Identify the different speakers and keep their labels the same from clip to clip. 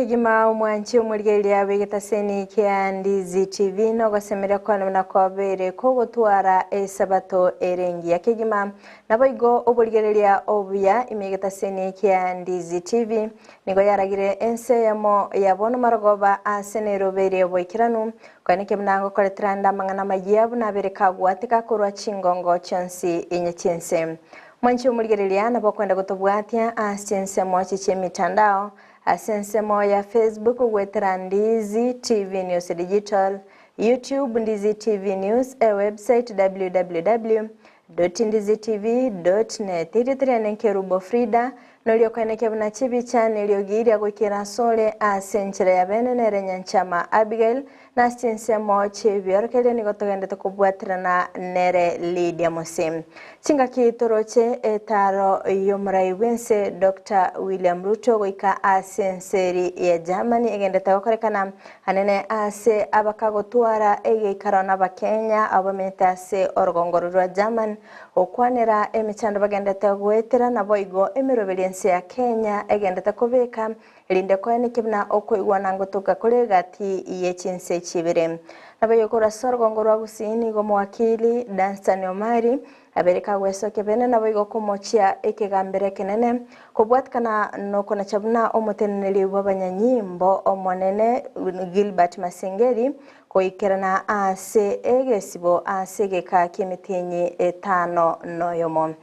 Speaker 1: Kegima umwanchi umurigeria begetaseni kia Ndizi TV no gosemera kwa na kwabere ko gutwara esabato erengi ya Kegima naboigo uburigeria obuya imegetaseni kia Ndizi TV nigo yaragire ense yamo yabono maragoba asenero bere boikiranu kwanike mnango koletranda mangana mayabu na bereka gwatika kurwa chingongo chonsi inyechense mwanchi umurigeria nabo kwenda gutobwatia asense mochi chemitandao asensemo ya Facebook gwetera Ndizi TV News Digital, YouTube Ndizi TV News, website www.ndizitv.net. Iritirene Kerubo Frida nolio kwaneke buna chibi channel yogiria gukira sole asenchera ya benenere nyanchama Abigail na sensemo chibiorkele nigotogende tukubwatirana nere Lydia Mosim. Chinga kitoroche etaro yomurai wense Dr. William Ruto goika asenseri ya Germany egende tagokorekana hanene ase abakagotwara egekarona bakenya abametase orgongoro rwa German okwanera emichando bagende tagwetera naboigo emirobeliense ya Kenya egende takobeka linde kwene kibna okoigwa nangotoka kole gati yechinse chibere nabayokora sorgongoro gusini go mwakili Danstan Omari abereka wesoke bene naboigo komochia ekegambere kenene kobwatkana nokona chabuna omoteneli wabanyanyimbo omonene Gilbert Masengeri koikerana ase egesibo asegeka kimitinyi etano noyomo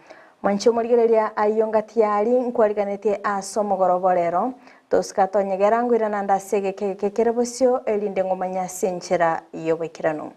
Speaker 1: mwancho murigereria ayongatiari nkwariganete asomogoroborero toskatonyegera ngwirana ndasege kekerebosyo elinde ngomanya senchera yobekirano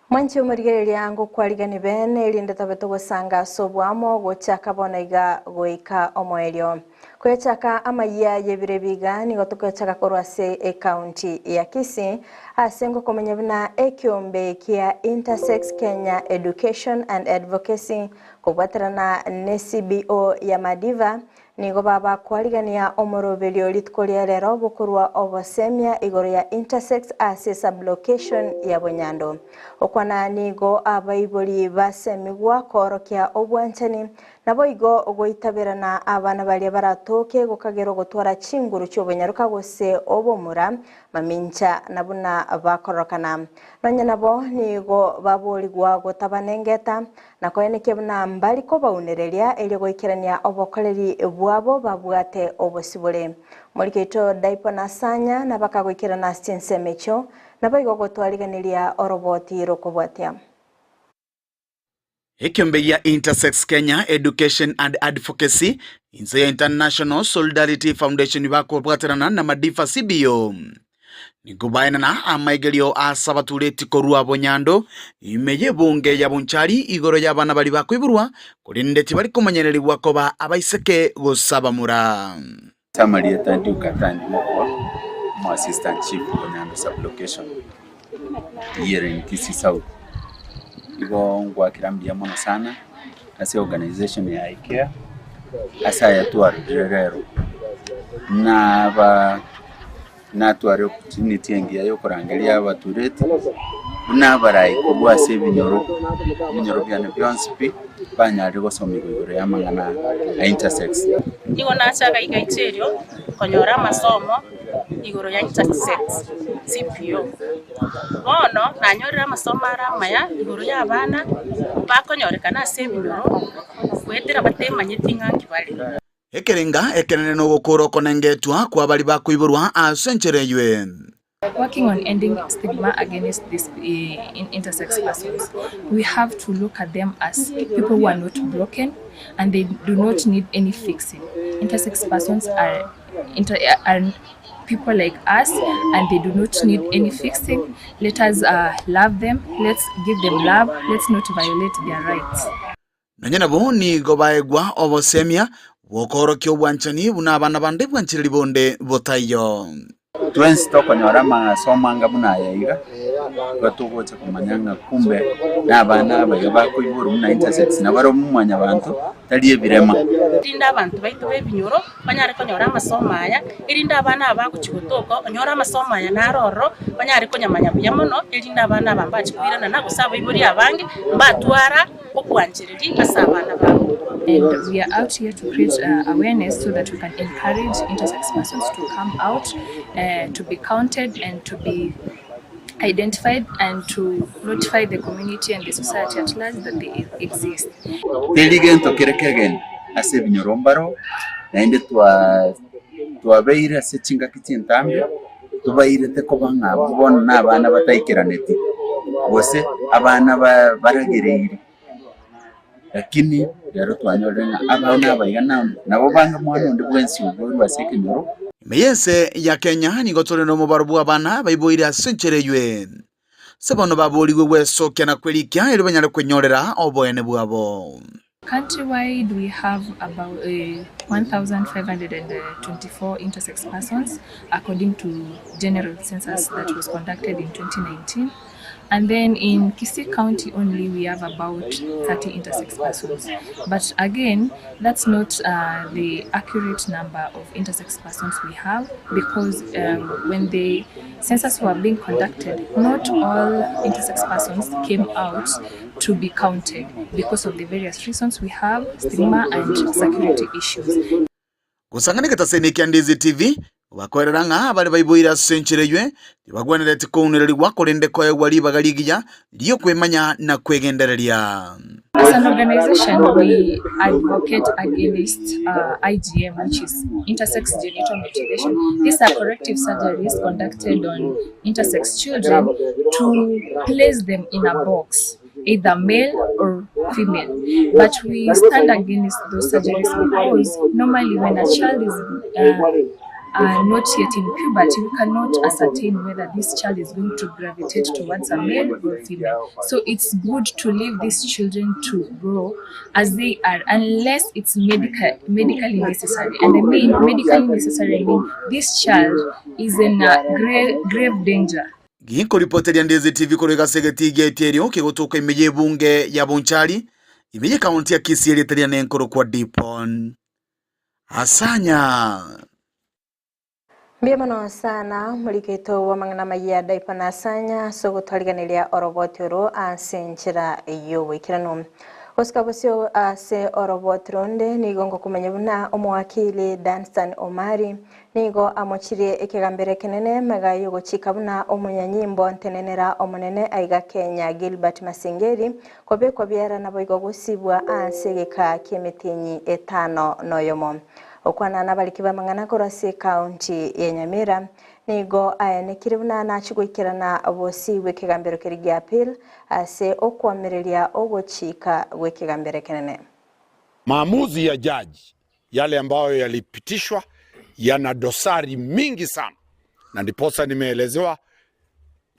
Speaker 1: mwanchi umurigereria ngo kwarigani bene elinde tabeto gosanga sobwamo gochaka bonaiga goika omoelio kwechaka amaya yebirebiga nigo tukechaka korwase county ya Kisii asengo komenya bina ekiombe kia Intersex Kenya Education and Advocacy kubwaterana NCBO ya Madiva nigo baba kwarigania omorobelio litkolia lero bukurwa obosemia igoro ya Intersex ase sublocation ya Bonyando okwana nigo abaiboli basemigwa korokia obwanchani nabo igo ogoitabirana abana bali baratoke gokagero gotwara chinguru cyobonyaruka gose obomura mamincha nabuna bakorokana nanya nabo nigo baboligwa gotabanengeta nakoyeneke buna mbali ko baunereria eli goikerania obokoleri bwabo babwate obosibule muliketo daipona sanya nabakagoikerana sensemecho nabo igo gotwariganiria oroboti rokobwatia
Speaker 2: Ekiombe ya Intersex Kenya Education and Advocacy inse International Solidarity Foundation bako bwaterana na Madiva CBO nikubaina na amaigelio asabatureti korua Bonyando imeye bunge ya bunchari igoro y'abana bali bakwiburwa kurindeti bali kumanyereri wakoba abaiseke gusabamura
Speaker 3: Samaria Tandu Katani mo assistant chief Bonyando sublocation here in Kisii South. Igo ngwa kirambia mono sana ase organization ya IKEA asa ya tuarero na tuare opportunity ngiya yo kurangalia abatureti nabarai kubwa se binyoro byane byonspi banyari gosomigwa igoro ya mangana Intersex
Speaker 4: igo nachaka igaiterio konyora masomo igoro ya Intersex CPO ono nanyorera masomo aramaya igoro ya bana bakonyorekana se binyoro kwetera batemanyiti ngangi bali
Speaker 2: ekerenga ekenene no gukoro konengetwa kwa bali bakwiburwa asenchereywe.
Speaker 5: Working on ending stigma against this intersex persons, we have to look at them as people who are not broken and they do not need any fixing. Intersex persons are people like us and they do not need any fixing. Let us love them, let's give them love, let's not violate their rights.
Speaker 2: Nanyana boni gobaegwa obosemia wokoro kyo bwanchani buna bana bande bwanchiri bonde botayo
Speaker 3: twensi tokonyora masomo nga buna yaiga batugoche kumanyanga kumbe n'abana baga bakoibura muna intersex na baro mumanya abantu taliye birema
Speaker 4: irinda abantu baitu bebinyoro banyare konyora amasomo aya irinda abana abaguchigotoko onyora amasomo aya naroro banyare konyamanya buyamono irinda abana bambachikwirana na gusaba iburi abange mbatwara okwanjiriri asabana babo.
Speaker 5: And we are out here to create awareness so that we can encourage intersex persons to come out, to be counted and to be identified and to notify the community and the society at large that they exist.
Speaker 3: Teligento kerekegen ase binyorombaro naende twabeire ase chinga kitintambe tubaire tekobanga kubona n'abana bataikiraneti bose abana baragereire lakini yaro twanyorenga abana bayana nabo banga mwana ndi bwensi ubwo baseke nyoro
Speaker 2: Meyense ya Kenya ni gotoreno mubarubu abana baiboire asenchereywe sebono baboliwe wesokya na kwelikia ili banyale kwenyorera oboene bwabo.
Speaker 5: Countrywide, we have about 1,524 intersex persons according to general census that was conducted in 2019. And then in Kisii County only, we have about 30 intersex persons. But again, that's not the accurate number of intersex persons we have, because when the census were being conducted, not all intersex persons came out to be counted because of the various reasons we have, stigma and security issues.
Speaker 2: Kusanganika taseniki Ndizi TV bakoreranga abali baiboira senchereywe bagwanira tikonereri wakorende koye wali bagaligiya liyo kwemanya na kwegendereria.
Speaker 5: As an organization, we advocate against IGM, which is intersex genital mutilation. These are corrective surgeries conducted on intersex children to place them in a box, either male or female. But we stand against those surgeries because normally when a child is not yet in puberty, we cannot ascertain whether this child is going to gravitate towards a male or female. So it's good to leave these children to grow as they are, unless it's medically necessary. And I mean medically necessary, I mean this child is in grave danger.
Speaker 2: Ginko ripoteri ya Ndizi TV korega segeti geterio kigotoka imeje bunge ya Bonchari imeje kaunti ya Kisii eritrea nenkoro kwa Dipon Asanya.
Speaker 1: Mbiyamano sana muliketo wa mangana maya daipana Asanya sogo twaliganiria orobotiro asenchira iyo wikirano. Osikabosio ase orobotironde nigongo kumenya buna omwakili Danstan Omari nigo amochirie ekigambere kinene magayo gochika buna omunyanyimbo ntenenera omunene aiga Kenya Gilbert Masengeri kobe kobyera nabo igo gusibwa ansegeka kyemetinyi etano noyomo. Okwana nabalikiba mangana korase county ya Nyamira nigo ayanekire buna nachigwikirana abosi wekigambero kirigi appeal ase okwamerelia ogochika wekigambere kinene.
Speaker 6: Maamuzi ya jaji yale ambayo yalipitishwa yana dosari mingi sana, na ndiposa nimeelezewa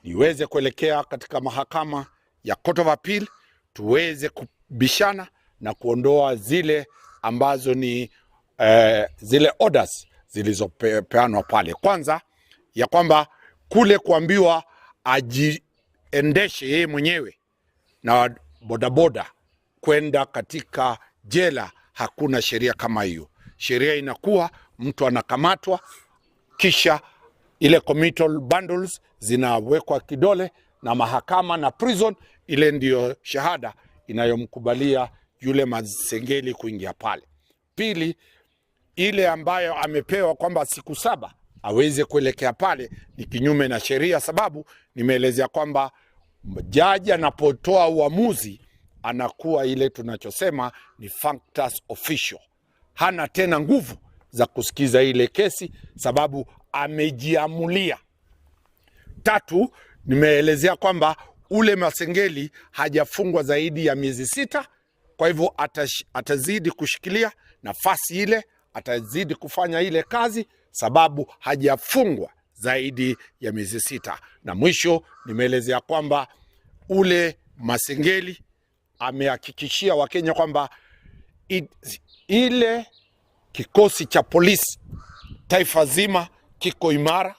Speaker 6: niweze kuelekea katika mahakama ya Court of Appeal tuweze kubishana na kuondoa zile ambazo ni zile orders zilizopeanwa pale. Kwanza ya kwamba kule kuambiwa ajiendeshe yeye mwenyewe na bodaboda kwenda katika jela, hakuna sheria kama hiyo. Sheria inakuwa mtu anakamatwa kisha ile committal bundles zinawekwa kidole na mahakama na prison, ile ndio shahada inayomkubalia yule Masengeli kuingia pale. Pili, ile ambayo amepewa kwamba siku 7 aweze kuelekea pale ni kinyume na sheria, sababu nimeelezea kwamba jaji anapotoa uamuzi anakuwa ile tunachosema ni factus official. Hana tena nguvu za kusikiza ile kesi sababu amejiamulia. 3, nimeelezea kwamba ule Masengeli hajafungwa zaidi ya miezi 6, kwa hivyo atazidi kushikilia nafasi ile, atazidi kufanya ile kazi sababu hajafungwa zaidi ya miezi 6. Na mwisho nimeelezea kwamba ule Masengeli amehakikishia Wakenya kwamba ile kikosi cha polisi taifa zima kiko imara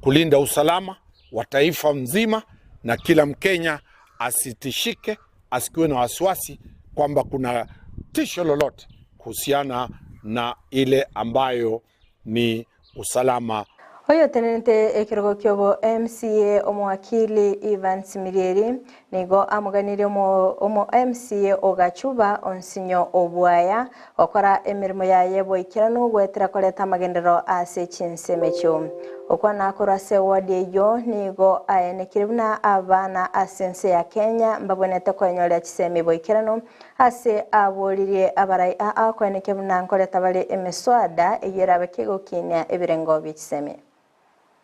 Speaker 6: kulinda usalama wa taifa mzima, na kila Mkenya asitishike, asikiwe na wasiwasi kwamba kuna tisho lolote kuhusiana na ile ambayo ni usalama.
Speaker 1: Oyo tenente ekirogo kyobo MCA omwakili Ivan Simirieri nigo amuganire omo MCA ogachuba onsinyo obwaya okora emirimo yaye boikirano gwetera koleta amagendero ase chinseme kyo okwana akorase wadi eyo nigo ayenekire buna abana asense ya Kenya mbabonete kwenyorera chiseme boikirano ase abolirie abarai akweneke buna nkoleta bali emiswada eyera bakigokinya ebirengo bichiseme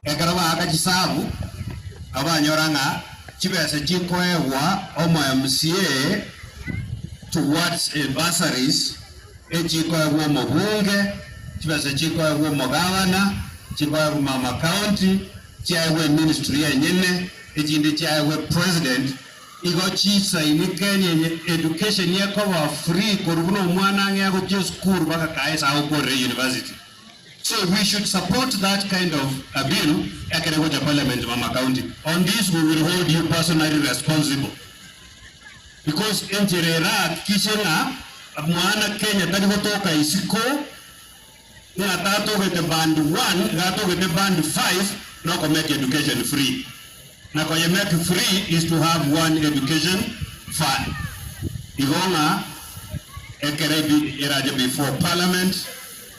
Speaker 7: ekaraba akachisabu abanyoranga chibese chikoewa omo MCA towards bursaries echikoewa mo bunge chibese chikoewa mo governor chikoewa mama county chaiwe ministry yenyene echinde chaiwe president igo chisa ini Kenya education yako wa free korubuno mwana ngego je school baka kaisa au university. So we should support that kind of a bill at the Parliament, Mama County. On this, we will hold you personally responsible. Because in Terera, Kishena, Mwana Kenya, Tadivotoka Isiko, Natato with the band 1, Gato with the band 5, not to make education free. Now, to make free is to have one education fund. Igona, Ekerebi Eraja before Parliament.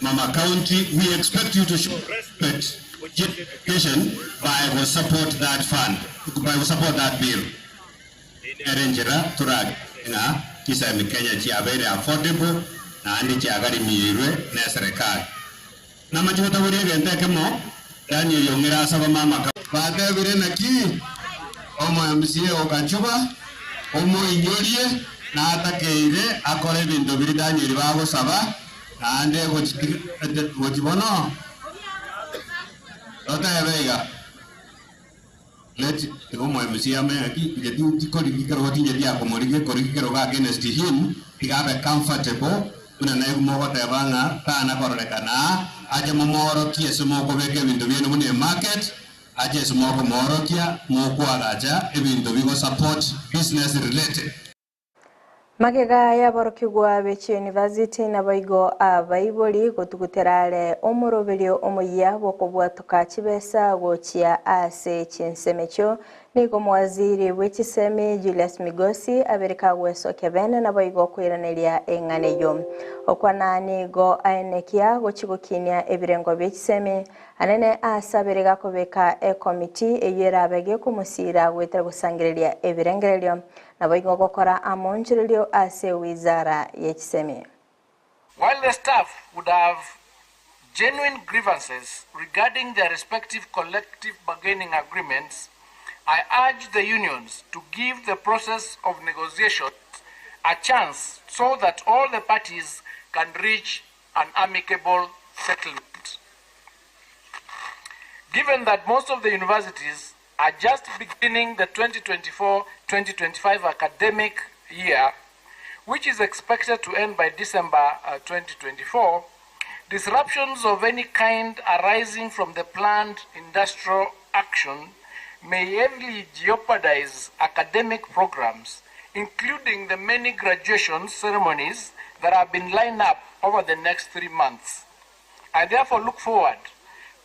Speaker 7: Mama County, we expect you to show respect education by support that fund, by support that bill. Arrangera turag na kisa Kenya chia very affordable na andi chia gari miirwe na serikali. Na majuta wuri gente kemo yani yongira saba mama baada vile na ki omo MCA okachuba omo inyorie na atakeire akore bintu biri danyiri babo saba ande gochibono ota yabega let omo MCA me aki jetu tikori kikero tinje dia komorike korikero ga against him igabe comfortable una na yumo hota yabanga kana korekana aje momoro kiese moko beke bintu bino mune market aje smoko moro kia moko agaja ebintu bigo support business related.
Speaker 1: Magega ya barokigwa bechi university na baigo abaiboli gotuguterale omoroberio omoya bokobwatoka chibesa gochia ase chinsemecho nigo mwaziri wechiseme Julius Migosi abereka gweso kebene na baigo kwiraneria enganeyo okwana nigo aenekia gochigokinia ebirengo bechiseme anene asaberega kobeka committee eyera bege kumusira gwetera gusangireria ebirengerelio na baigo gokora amonjirilio ase wizara yechiseme.
Speaker 8: While the staff would have genuine grievances regarding their respective collective bargaining agreements, I urge the unions to give the process of negotiations a chance so that all the parties can reach an amicable settlement. Given that most of the universities are just beginning the 2024-2025 academic year, which is expected to end by December 2024, disruptions of any kind arising from the planned industrial action may heavily jeopardize academic programs, including the many graduation ceremonies that have been lined up over the next 3 months. I therefore look forward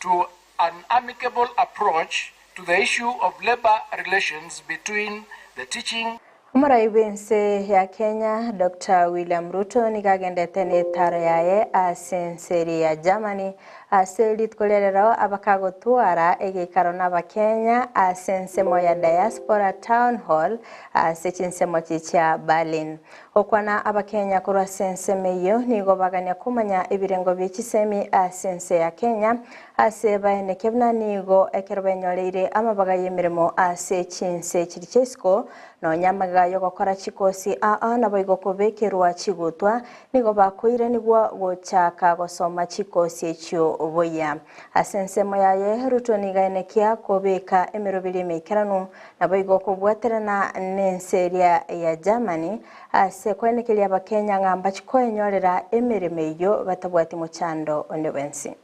Speaker 8: to an amicable approach to the issue of labor relations between the teaching.
Speaker 1: Umuraibense ya Kenya Dr. William Ruto nikagendete ne taro yaye asenseri ya Germany aselit kolerero abakago tuara egekaro n'abakenya asensemo ya diaspora town hall asechinsemo chicha Berlin okwana abakenya kurwa sensemeyo nigo baganya kumanya ibirengo by'ikisemi asense ya Kenya aseba kebna nigo ekerbenyoleire amabaga yemiremo asechinse chirichesko no nyamaga yo gukora chikosi na boigo kubekerwa chigutwa nigo bakuire nigwa gochaka gosoma chikosi ekyo boya asensemo yaye Ruto nigaenekia kubeka emirobiri mekeranu na boigo kubwaterana nenseria ya Germany asekwenekelia abakenya ngamba chikoenyorera emirimo yo batabwati muchando ondebensi.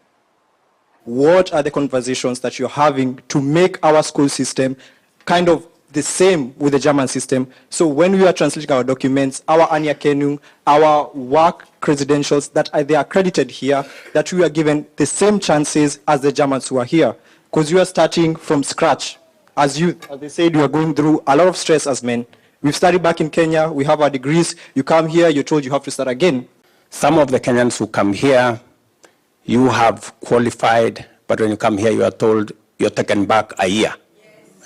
Speaker 9: what are the conversations that you're having to make our school system kind of the same with the German system. So when we are translating our documents, our Anerkennung, our work credentials that they are accredited here, that we are given the same chances as the Germans who are here. Because you are starting from scratch. As youth, as they said, we are going through a lot of stress as men. We've studied back in Kenya, we have our degrees. You come here, you're told you have to start again.
Speaker 10: Some of the Kenyans who come here, you have qualified, but when you come here, you are told you're taken back a year.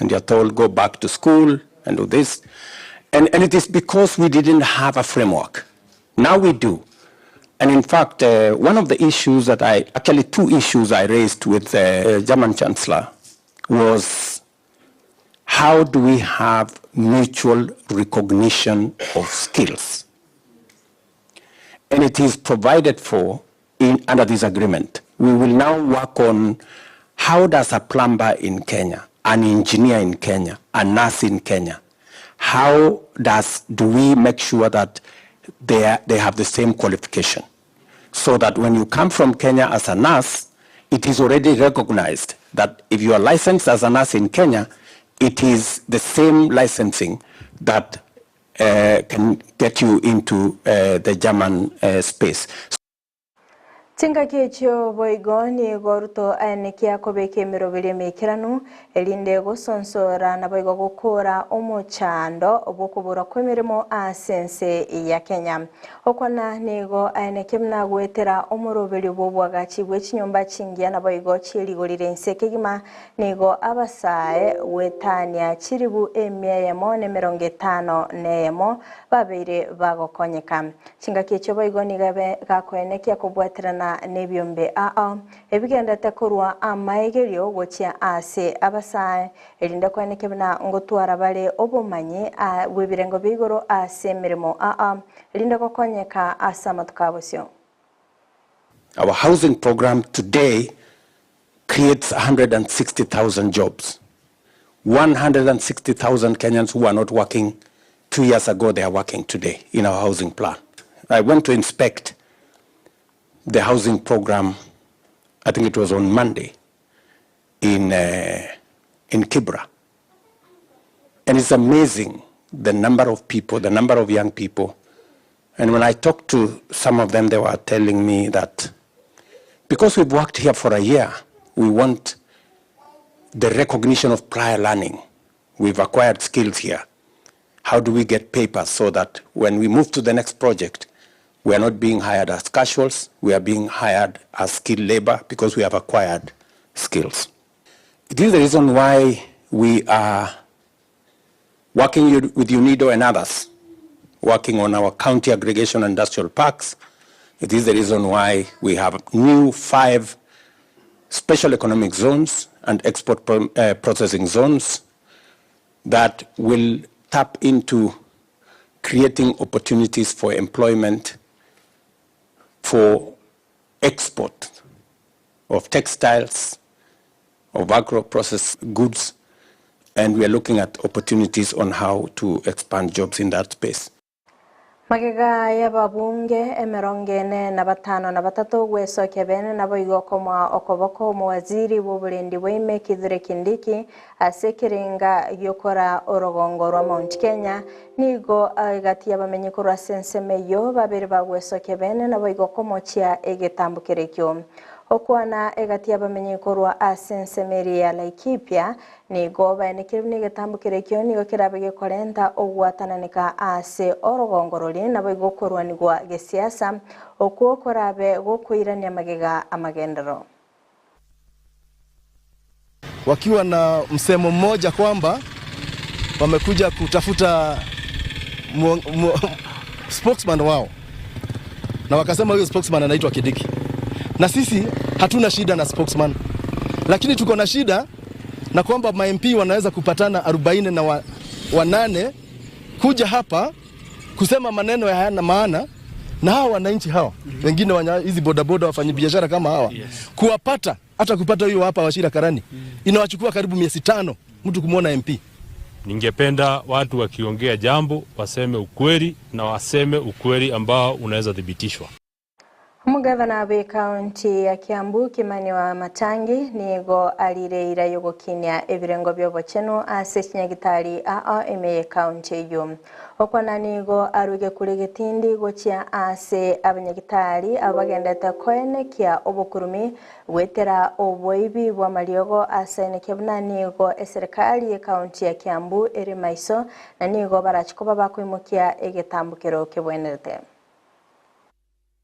Speaker 10: And you're told, go back to school and do this. And it is because we didn't have a framework. Now we do. And in fact, one of the issues that actually two issues I raised with the German Chancellor was how do we have mutual recognition of skills? And it is provided for under this agreement. We will now work on how does a plumber in Kenya, an engineer in Kenya, a nurse in Kenya, how do we make sure that they have the same qualification? So that when you come from Kenya as a nurse, it is already recognized that if you are licensed as a nurse in Kenya, it is the same licensing that can get you into the German space.
Speaker 1: Tinga kicho boigoni goruto anekia kobeke mirobiri mekiranu elinde gosonsora na boigo gukora omuchando obukubura kwemirimo asense ya Kenya okwana nigo anekimna gwetera omurobiri bobwagachi bwechinyumba chingia na boigo chirigorire nsekegima nigo abasae wetania chiribu emyemo ne 50 nemo babire bagokonyeka tinga kicho boigoni gabe gakwenekia kubwaterana nebyombe ebigenda takorwa amaegerio gochia ase abasae elinda kwanekebna ngotwara bale obomanye webirengo bigoro ase mirimo elinda kokonyeka asama tukabosyo.
Speaker 10: Our housing program today creates 160,000 jobs. 160,000 Kenyans who are not working 2 years ago, they are working today in our housing plan. I went to inspect the housing program, I think it was on Monday, in Kibra. And it's amazing the number of people, the number of young people. And when I talked to some of them, they were telling me that because we've worked here for a year, we want the recognition of prior learning. We've acquired skills here. How do we get papers so that when we move to the next project, we are not being hired as casuals, we are being hired as skilled labor because we have acquired skills. It is the reason why we are working with UNIDO and others, working on our county aggregation industrial parks. It is the reason why we have new 5 special economic zones and export processing zones that will tap into creating opportunities for employment for export of textiles, of agro-processed goods, and we are looking at opportunities on how to expand jobs in that space.
Speaker 1: Magega ya babunge emerongene na batano na batatu gweso kebene na boigo koma okoboko muwaziri w'oburendi bw'ime Kithure Kindiki asekiringa yokora orogongo rwa Mount Kenya nigo agati yabamenye ko rasensemeyo babiri bagweso kebene na boigo komochia egetambukirekyo okwana egati yabamenye ko rwa asensemeri ya Laikipia nigo baenekirune getambukirekyo nigo kirabege korenta ogwatananika ase orogongorori na boigo korwa nigwa gesiasa okuo korabe gokuirania magega amagendero
Speaker 11: wakiwa na msemo mmoja kwamba wamekuja kutafuta spokesman wao na wakasema huyo spokesman anaitwa Kindiki. Na sisi hatuna shida na spokesman, lakini tuko na shida na kwamba ma-MP wanaweza kupatana 48 kuja hapa kusema maneno hayana maana, na hawa wananchi hawa wengine hizi bodaboda wafanyabiashara kama hawa kuwapata hata kupata huyo hapa Wachira Karani inawachukua karibu miezi 5 mtu kumuona MP.
Speaker 12: Ningependa watu wakiongea jambo waseme ukweli na waseme ukweli ambao unaweza thibitishwa.
Speaker 1: Mugavana wa kaunti ya Kiambu Kimani Wamatangi nigo alireira yogokinia ebirengo byobocheno ase chinyagitari ime kaunti yo okwana nigo aruge kuri gitindi gochia ase abanyagitari abagendete koenekia obukurumi gwetera oboibi bwa mariogo ase nekebuna nigo eserikali ya kaunti ya Kiambu eri maiso na nigo barachikoba bakwimokia egetambukero kebwenerete.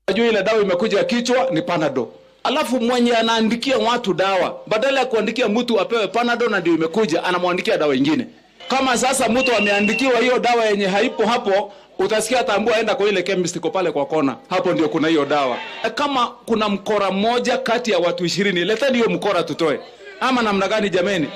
Speaker 13: Najua ile dawa imekuja kichwa ni Panado. Alafu mwenye anaandikia watu dawa, badala ya kuandikia mtu apewe Panado na ndio imekuja, anamwandikia dawa nyingine. Kama sasa mtu ameandikiwa hiyo dawa yenye haipo hapo, utasikia atambua aenda kwa ile chemist iko pale kwa kona. Hapo ndio kuna hiyo dawa. Kama kuna mkora mmoja kati ya watu 20, leteni hiyo mkora tutoe. Ama namna gani jameni?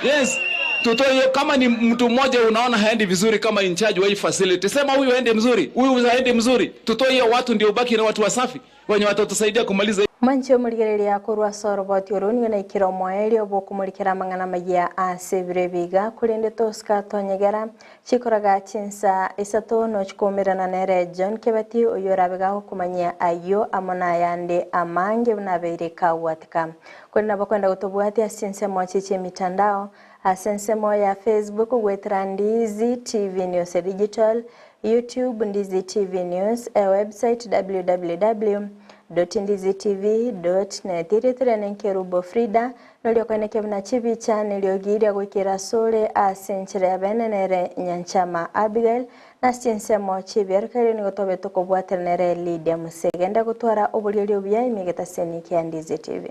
Speaker 13: Yes. Tutoe kama ni mtu mmoja unaona haendi vizuri kama in charge wa hii facility. Sema huyu aende mzuri, huyu haendi mzuri. Tutoe hiyo watu ndio ubaki na watu wasafi. Wenye watatusaidia kumaliza.
Speaker 1: Mancho muligereria kurwa soroboti oroni na ikiro moeli obokumulikira mangana magia asebrebiga kurinde toska tonyegera chikoraga chinsa isato no chikomerana nere John Kebati oyorabega kumanya ayo amona yande amange nabereka watika kuna bakwenda gutobwati asinse mochiche mitandao asensemo ya Facebook gwetra Ndizi TV News Digital, YouTube Ndizi TV News, website www.ndizitv.net. Iritere nenkerubo Frida nolio kweneke vina chibi chane liogiria gwikira sole asenchire ya benenere Nyanchama Abigail na sinsemo chibi erikari nigotobe tukobwatira nere Lydia Musegenda gutwara obulio bya imigeta seniki ya Ndizi TV.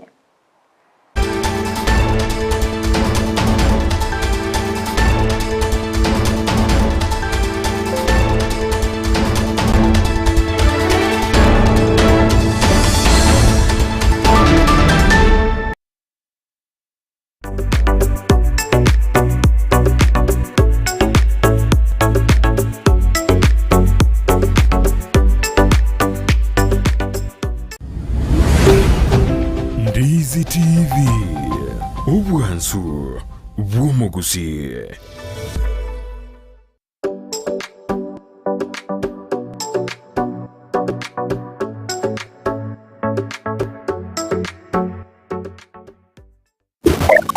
Speaker 14: Ndizi TV, ubwansu bw'omuguzi.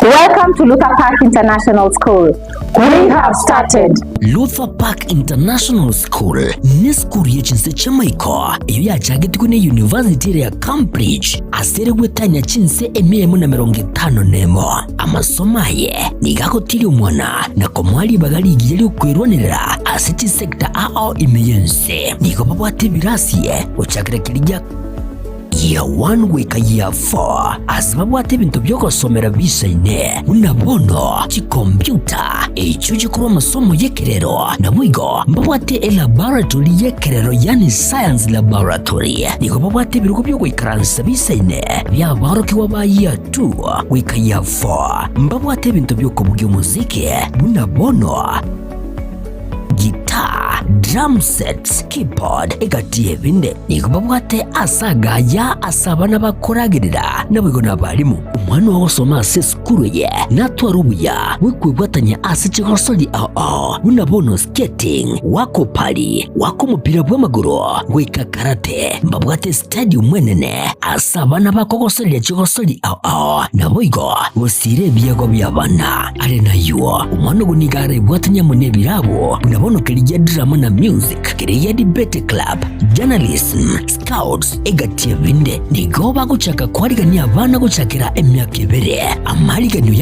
Speaker 15: Welcome to Luther Park International School. We have started.
Speaker 16: Luther Park International School ni skuru y'echinse chamaiko iyo yachagitikwe ne University ya Cambridge asere gwetanya chinse emiyemo na 50 amasomo aye nigakotiri umwana na komwali bagali igiyeli kwirwanira aseti sector imeyense niko babwate birasiye uchakira kirija Year 1 wika Year 4 asibabwate bintu byokosomera bisaine unabono chikompyuta echo chikuru masomo yekerero na mwigo mbabwate laboratory yekerero yani science laboratory niko babwate biruko byo kwikaransa bisaine bya baroki waba Year 2 wika Year 4 mbabwate bintu byokobugyo muziki unabono guitar, drum sets, keyboard, egatie binde nikubabwate asagaya asabana bakoragirira nabwigo nabalimu umwana wosoma ase skuru ye natwarubuya wikwibwatanya ase chigosoli unabono skating wako pali wako mupira bw'amaguru wika karate mbabwate stadium mwenene asabana bakogosoli chigosoli nabwigo usire biyago byabana ale nayo umwana gunigare bwatanya munebirabo unabono kelija drama na music kelija debate club journalism scouts egatie binde nigo baguchaka kwarigania abana guchakira emyaka 2 amaliganyo